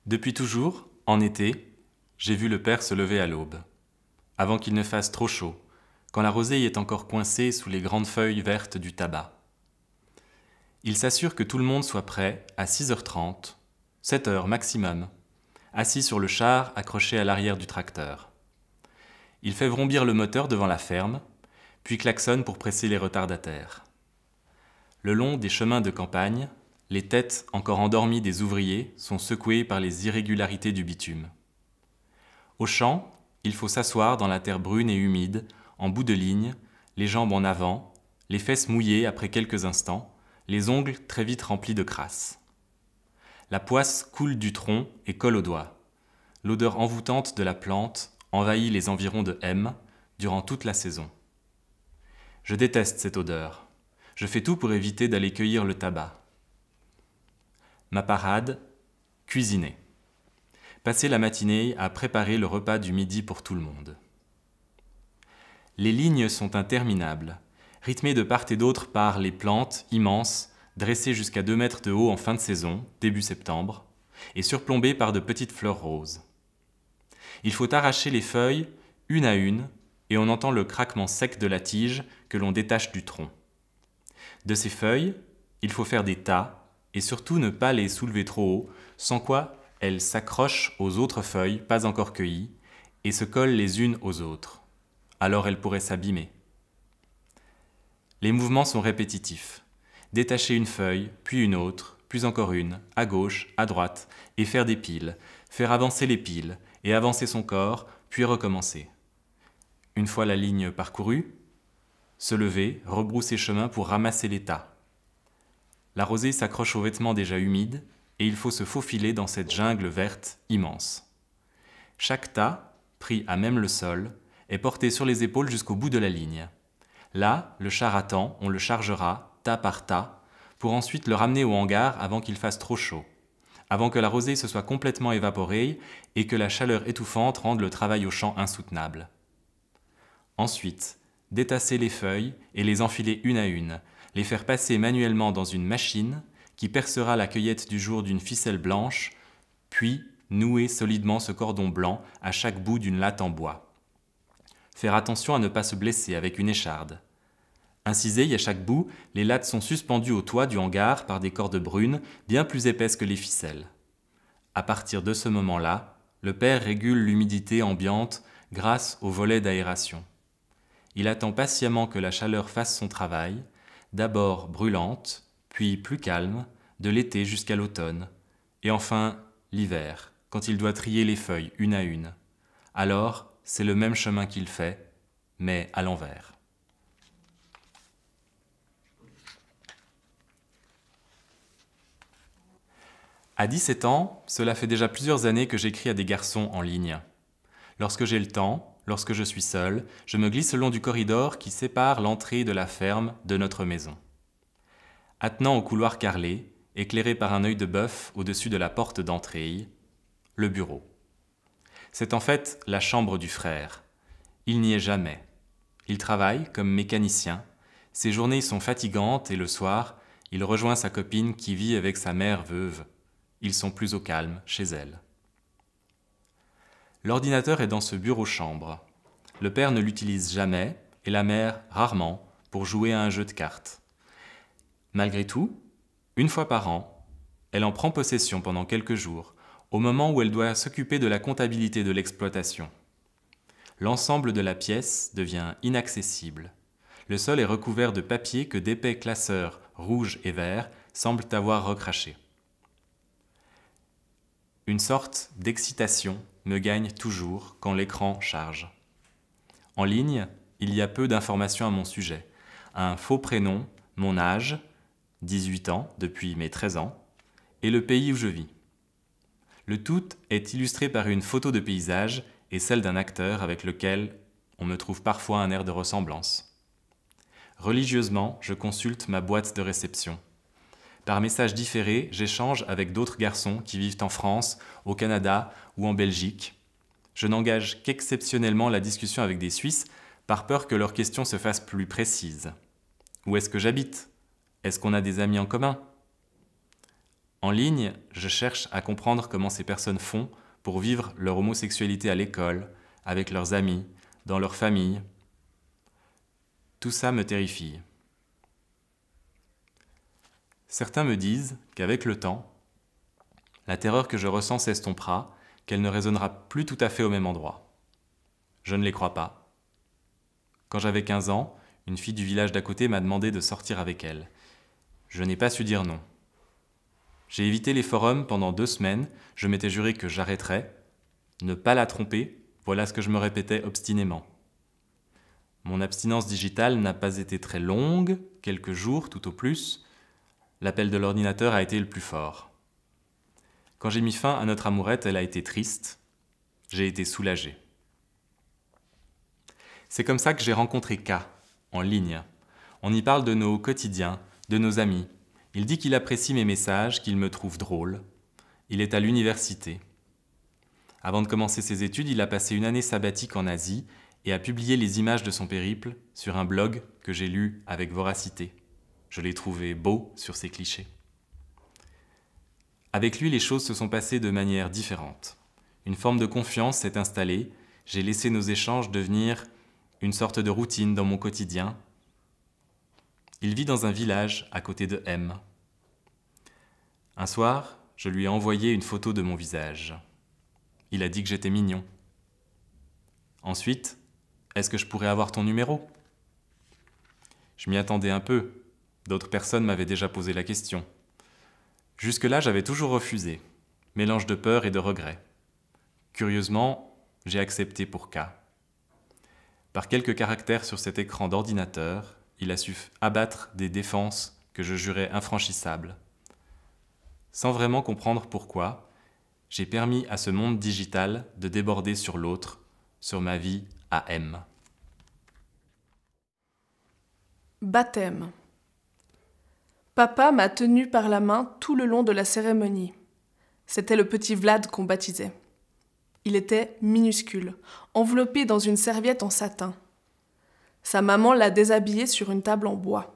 Depuis toujours, en été, j'ai vu le père se lever à l'aube, avant qu'il ne fasse trop chaud, quand la rosée y est encore coincée sous les grandes feuilles vertes du tabac. Il s'assure que tout le monde soit prêt à 6h30, 7h maximum, assis sur le char accroché à l'arrière du tracteur. Il fait vrombir le moteur devant la ferme, puis klaxonne pour presser les retardataires. Le long des chemins de campagne, les têtes encore endormies des ouvriers sont secouées par les irrégularités du bitume. Au champ, il faut s'asseoir dans la terre brune et humide, en bout de ligne, les jambes en avant, les fesses mouillées après quelques instants, les ongles très vite remplis de crasse. La poisse coule du tronc et colle aux doigts. L'odeur envoûtante de la plante envahit les environs de M durant toute la saison. Je déteste cette odeur. Je fais tout pour éviter d'aller cueillir le tabac. Ma parade, cuisiner. Passer la matinée à préparer le repas du midi pour tout le monde. Les lignes sont interminables, rythmées de part et d'autre par les plantes immenses, dressées jusqu'à 2 mètres de haut en fin de saison, début septembre, et surplombées par de petites fleurs roses. Il faut arracher les feuilles une à une, et on entend le craquement sec de la tige que l'on détache du tronc. De ces feuilles, il faut faire des tas, et surtout ne pas les soulever trop haut, sans quoi elles s'accrochent aux autres feuilles pas encore cueillies et se collent les unes aux autres. Alors elles pourraient s'abîmer. Les mouvements sont répétitifs. Détacher une feuille, puis une autre, puis encore une, à gauche, à droite, et faire des piles, faire avancer les piles, et avancer son corps, puis recommencer. Une fois la ligne parcourue, se lever, rebrousser chemin pour ramasser les tas. La rosée s'accroche aux vêtements déjà humides, et il faut se faufiler dans cette jungle verte immense. Chaque tas, pris à même le sol, est porté sur les épaules jusqu'au bout de la ligne. Là, le char attend, on le chargera, tas par tas, pour ensuite le ramener au hangar avant qu'il fasse trop chaud, avant que la rosée se soit complètement évaporée et que la chaleur étouffante rende le travail au champ insoutenable. Ensuite, détasser les feuilles et les enfiler une à une, les faire passer manuellement dans une machine qui percera la cueillette du jour d'une ficelle blanche, puis nouer solidement ce cordon blanc à chaque bout d'une latte en bois. Faire attention à ne pas se blesser avec une écharde. Incisées à chaque bout, les lattes sont suspendues au toit du hangar par des cordes brunes bien plus épaisses que les ficelles. À partir de ce moment-là, le père régule l'humidité ambiante grâce au volet d'aération. Il attend patiemment que la chaleur fasse son travail, d'abord brûlante, puis plus calme, de l'été jusqu'à l'automne, et enfin l'hiver, quand il doit trier les feuilles une à une. Alors, c'est le même chemin qu'il fait, mais à l'envers. À 17 ans, cela fait déjà plusieurs années que j'écris à des garçons en ligne. Lorsque j'ai le temps, lorsque je suis seul, je me glisse le long du corridor qui sépare l'entrée de la ferme de notre maison. Attenant au couloir carrelé, éclairé par un œil de bœuf au-dessus de la porte d'entrée, le bureau. C'est en fait la chambre du frère. Il n'y est jamais. Il travaille comme mécanicien. Ses journées sont fatigantes et le soir, il rejoint sa copine qui vit avec sa mère veuve. Ils sont plus au calme chez elle. L'ordinateur est dans ce bureau-chambre. Le père ne l'utilise jamais et la mère rarement pour jouer à un jeu de cartes. Malgré tout, une fois par an, elle en prend possession pendant quelques jours, au moment où elle doit s'occuper de la comptabilité de l'exploitation. L'ensemble de la pièce devient inaccessible. Le sol est recouvert de papier que d'épais classeurs rouges et verts semblent avoir recrachés. Une sorte d'excitation me gagne toujours quand l'écran charge. En ligne, il y a peu d'informations à mon sujet. Un faux prénom, mon âge, 18 ans depuis mes 13 ans, et le pays où je vis. Le tout est illustré par une photo de paysage et celle d'un acteur avec lequel on me trouve parfois un air de ressemblance. Religieusement, je consulte ma boîte de réception. Par message différé, j'échange avec d'autres garçons qui vivent en France, au Canada ou en Belgique. Je n'engage qu'exceptionnellement la discussion avec des Suisses par peur que leurs questions se fassent plus précises. Où est-ce que j'habite ? Est-ce qu'on a des amis en commun ? En ligne, je cherche à comprendre comment ces personnes font pour vivre leur homosexualité à l'école, avec leurs amis, dans leur famille. Tout ça me terrifie. Certains me disent qu'avec le temps, la terreur que je ressens s'estompera, qu'elle ne résonnera plus tout à fait au même endroit. Je ne les crois pas. Quand j'avais 15 ans, une fille du village d'à côté m'a demandé de sortir avec elle. Je n'ai pas su dire non. J'ai évité les forums pendant 2 semaines, je m'étais juré que j'arrêterais. Ne pas la tromper, voilà ce que je me répétais obstinément. Mon abstinence digitale n'a pas été très longue, quelques jours tout au plus. L'appel de l'ordinateur a été le plus fort. Quand j'ai mis fin à notre amourette, elle a été triste. J'ai été soulagé. C'est comme ça que j'ai rencontré K, en ligne. On y parle de nos quotidiens, de nos amis. Il dit qu'il apprécie mes messages, qu'il me trouve drôle. Il est à l'université. Avant de commencer ses études, il a passé une année sabbatique en Asie et a publié les images de son périple sur un blog que j'ai lu avec voracité. Je l'ai trouvé beau sur ses clichés. Avec lui, les choses se sont passées de manière différente. Une forme de confiance s'est installée. J'ai laissé nos échanges devenir une sorte de routine dans mon quotidien. Il vit dans un village à côté de M. Un soir, je lui ai envoyé une photo de mon visage. Il a dit que j'étais mignon. Ensuite, est-ce que je pourrais avoir ton numéro ? Je m'y attendais un peu. D'autres personnes m'avaient déjà posé la question. Jusque-là, j'avais toujours refusé. Mélange de peur et de regret. Curieusement, j'ai accepté pour K. Par quelques caractères sur cet écran d'ordinateur, il a su abattre des défenses que je jurais infranchissables. Sans vraiment comprendre pourquoi, j'ai permis à ce monde digital de déborder sur l'autre, sur ma vie à M. Baptême. Papa m'a tenu par la main tout le long de la cérémonie. C'était le petit Vlad qu'on baptisait. Il était minuscule, enveloppé dans une serviette en satin. Sa maman l'a déshabillé sur une table en bois.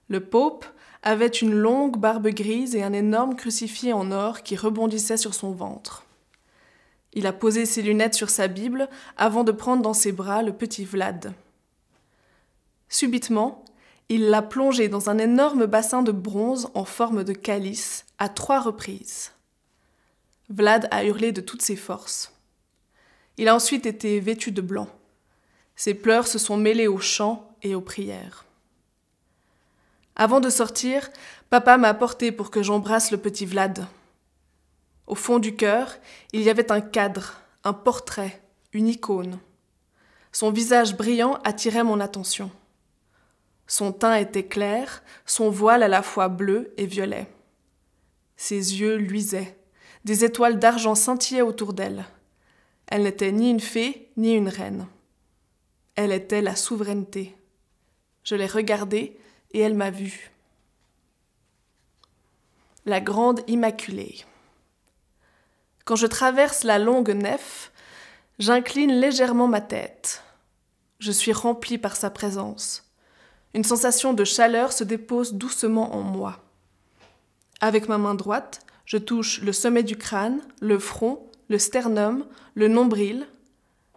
Le pope avait une longue barbe grise et un énorme crucifix en or qui rebondissait sur son ventre. Il a posé ses lunettes sur sa Bible avant de prendre dans ses bras le petit Vlad. Subitement, il l'a plongé dans un énorme bassin de bronze en forme de calice à 3 reprises. Vlad a hurlé de toutes ses forces. Il a ensuite été vêtu de blanc. Ses pleurs se sont mêlés aux chants et aux prières. Avant de sortir, papa m'a porté pour que j'embrasse le petit Vlad. Au fond du cœur, il y avait un cadre, un portrait, une icône. Son visage brillant attirait mon attention. Son teint était clair, son voile à la fois bleu et violet. Ses yeux luisaient, des étoiles d'argent scintillaient autour d'elle. Elle n'était ni une fée, ni une reine. Elle était la souveraineté. Je l'ai regardée et elle m'a vue. La grande Immaculée. Quand je traverse la longue nef, j'incline légèrement ma tête. Je suis remplie par sa présence. Une sensation de chaleur se dépose doucement en moi. Avec ma main droite, je touche le sommet du crâne, le front, le sternum, le nombril.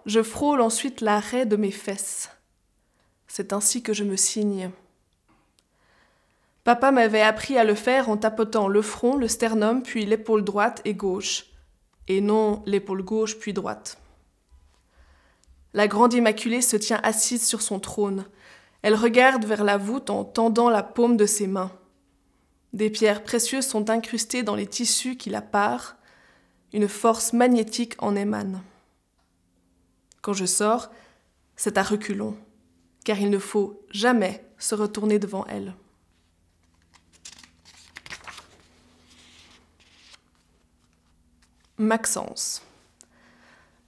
Je frôle ensuite l'arrêt de mes fesses. C'est ainsi que je me signe. Papa m'avait appris à le faire en tapotant le front, le sternum, puis l'épaule droite et gauche, et non l'épaule gauche puis droite. La grande Immaculée se tient assise sur son trône. Elle regarde vers la voûte en tendant la paume de ses mains. Des pierres précieuses sont incrustées dans les tissus qui la parent. Une force magnétique en émane. Quand je sors, c'est à reculons, car il ne faut jamais se retourner devant elle. Maxence.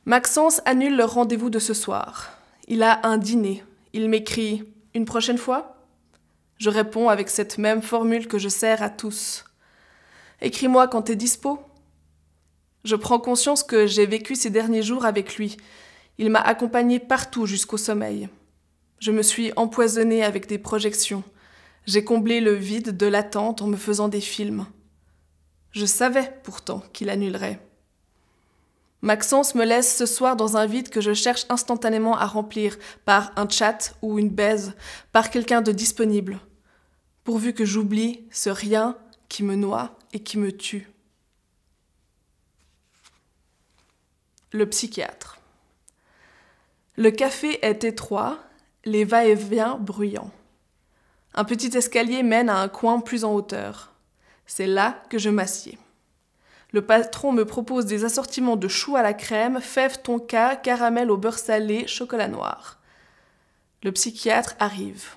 Maxence annule le rendez-vous de ce soir. Il a un dîner. Il m'écrit « Une prochaine fois ?» Je réponds avec cette même formule que je sers à tous. « Écris-moi quand t'es dispo. » Je prends conscience que j'ai vécu ces derniers jours avec lui. Il m'a accompagnée partout jusqu'au sommeil. Je me suis empoisonnée avec des projections. J'ai comblé le vide de l'attente en me faisant des films. Je savais pourtant qu'il annulerait. Maxence me laisse ce soir dans un vide que je cherche instantanément à remplir par un chat ou une baise, par quelqu'un de disponible, pourvu que j'oublie ce rien qui me noie et qui me tue. Le psychiatre. Le café est étroit, les va-et-vient bruyants. Un petit escalier mène à un coin plus en hauteur. C'est là que je m'assieds. Le patron me propose des assortiments de choux à la crème, fèves tonka, caramel au beurre salé, chocolat noir. Le psychiatre arrive.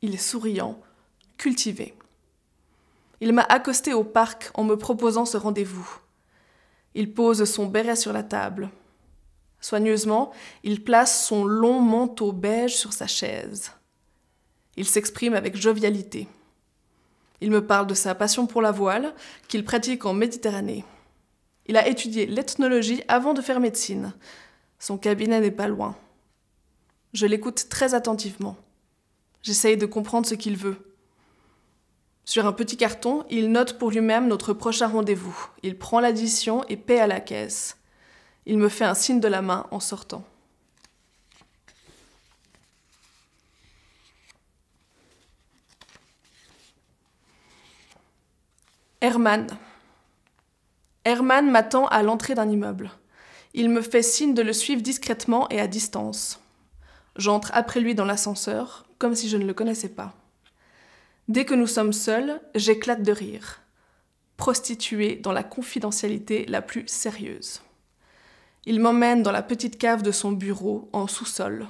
Il est souriant, cultivé. Il m'a accosté au parc en me proposant ce rendez-vous. Il pose son béret sur la table. Soigneusement, il place son long manteau beige sur sa chaise. Il s'exprime avec jovialité. Il me parle de sa passion pour la voile, qu'il pratique en Méditerranée. Il a étudié l'ethnologie avant de faire médecine. Son cabinet n'est pas loin. Je l'écoute très attentivement. J'essaye de comprendre ce qu'il veut. Sur un petit carton, il note pour lui-même notre prochain rendez-vous. Il prend l'addition et paie à la caisse. Il me fait un signe de la main en sortant. Herman. Herman m'attend à l'entrée d'un immeuble. Il me fait signe de le suivre discrètement et à distance. J'entre après lui dans l'ascenseur, comme si je ne le connaissais pas. Dès que nous sommes seuls, j'éclate de rire. Prostitué dans la confidentialité la plus sérieuse. Il m'emmène dans la petite cave de son bureau, en sous-sol.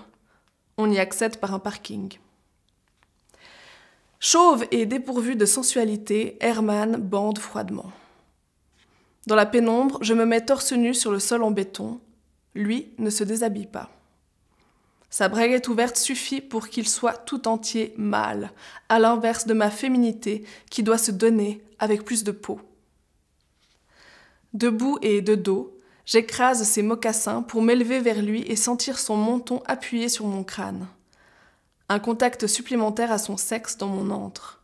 On y accède par un parking. Chauve et dépourvu de sensualité, Herman bande froidement. Dans la pénombre, je me mets torse nu sur le sol en béton. Lui ne se déshabille pas. Sa braguette ouverte suffit pour qu'il soit tout entier mâle, à l'inverse de ma féminité qui doit se donner avec plus de peau. Debout et de dos, j'écrase ses mocassins pour m'élever vers lui et sentir son menton appuyé sur mon crâne. Un contact supplémentaire à son sexe dans mon antre.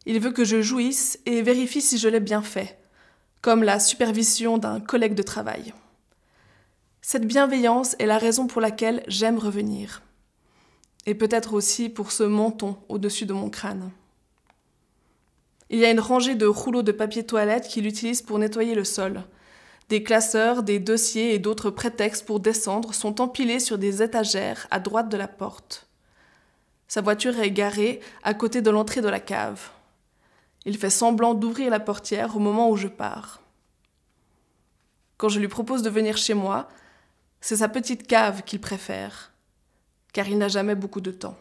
Il veut que je jouisse et vérifie si je l'ai bien fait, comme la supervision d'un collègue de travail. Cette bienveillance est la raison pour laquelle j'aime revenir. Et peut-être aussi pour ce menton au-dessus de mon crâne. Il y a une rangée de rouleaux de papier toilette qu'il utilise pour nettoyer le sol. Des classeurs, des dossiers et d'autres prétextes pour descendre sont empilés sur des étagères à droite de la porte. Sa voiture est garée à côté de l'entrée de la cave. Il fait semblant d'ouvrir la portière au moment où je pars. Quand je lui propose de venir chez moi, c'est sa petite cave qu'il préfère, car il n'a jamais beaucoup de temps.